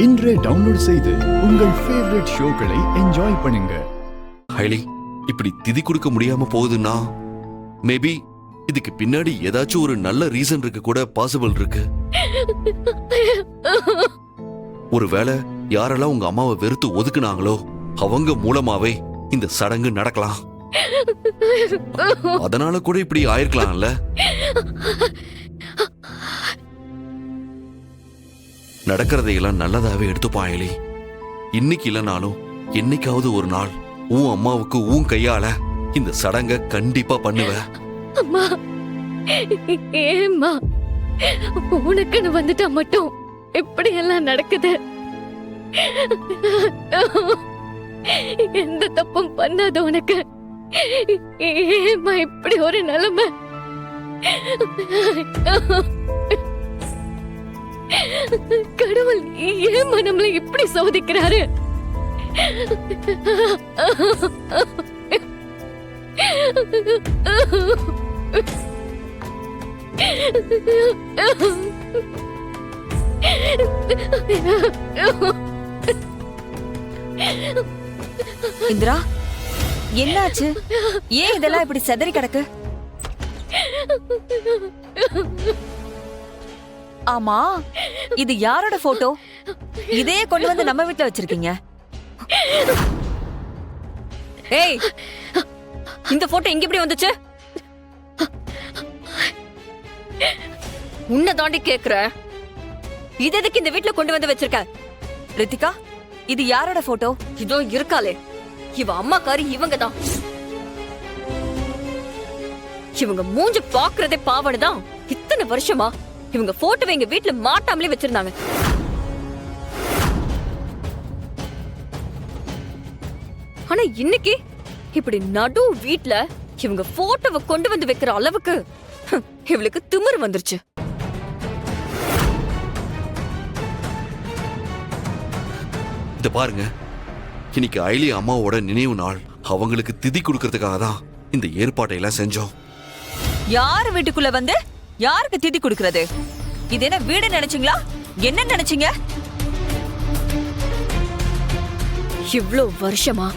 இன்றே டவுன்லோட் செய்து உங்கள் ஃபேவரட் ஷோக்களை என்ஜாய் பண்ணுங்க. ஹைலி, இப்படி திதி கொடுக்க முடியாம போகுதுன்னா மேபி இதுக்கு பின்னாடி ஏதாச்சும் ஒரு நல்ல ரீசன் இருக்கு கூட பாசிபிள் இருக்கு. ஒருவேளை யாரெல்லாம் உங்க அம்மாவை வெறுத்து ஒதுக்குனாங்களோ அவங்க மூலமாவே இந்த சடங்கு நடக்கலாம். அதனால கூட இப்படி ஆயிருக்கலாம்ல. நடக்கிறதையெல்லாம் நல்லதாவே எடுத்துப்பான் ஹைலி. இன்னைக்கு இல்லைனாலும் என்னைக்காவது ஒரு நாள் உன் அம்மாவுக்கு உன் கையால இந்த சடங்க கண்டிப்பா பண்ணுவ. அம்மா, ஏம்மா உனக்குன்னு வந்துட்டா மட்டும் இப்படி எல்லாம் நடக்குது? எந்த தப்பும் பண்ணாத உனக்கு ஏம்மா இப்படி ஒரு நிலைமை? கடவுள் ஏம்மா நம்மளை இப்படி சோதிக்கிறாரு? இந்திரா, என்னாச்சு? ஏன் இதெல்லாம் இப்படி செதறி கிடக்கு? ஆமா, இது யாரோட போட்டோ? இதையே கொண்டு வந்து நம்ம வீட்டுல வச்சிருக்கீங்க. ஏய், இந்த போட்டோ எங்க இப்படி வந்துச்சு? உன்னை தாண்டி கேக்குற, இது எதுக்கு இந்த வீட்டுல கொண்டு வந்து வச்சிருக்க? ரித்திகா, இது யாரோட போட்டோ? இதோ இருக்காளே, இவ அம்மாக்காரி இவங்க தான். இவங்க மூஞ்ச பாக்குறதே பாவனைதான். இத்தனை வருஷமா இவங்க போட்டோவை எங்க வீட்டுல மாட்டாமலே வச்சிருந்தாங்க. ஆனா இன்னைக்கு இப்படி நடு வீட்டுல இவங்க போட்டோவை கொண்டு வந்து வைக்கிற அளவுக்கு இவளுக்கு திமிரு வந்துருச்சு. இத பாருங்க, இன்னைக்கு ஐலி அம்மாவோட நினைவு நாள். அவங்களுக்கு திதி கொடுக்கறதுக்காக தான் இந்த ஏற்பாட்டை எல்லாம் செஞ்சோம். யாரு வீட்டுக்குள்ள வந்து யாருக்கு திதி கொடுக்கறது? இது என்ன வீடு நினைச்சீங்களா? என்ன நினைச்சீங்க? இவ்ளோ வருஷமா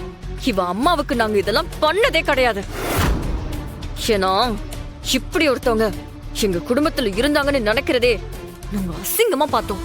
இவ அம்மாவுக்கு நாங்க இதெல்லாம் பண்ணதே கிடையாது. ஏன்னா இப்படி ஒருத்தவங்க எங்க குடும்பத்துல இருந்தாங்கன்னு நினைக்கிறதே நாங்க அசிங்கமா பார்த்தோம்.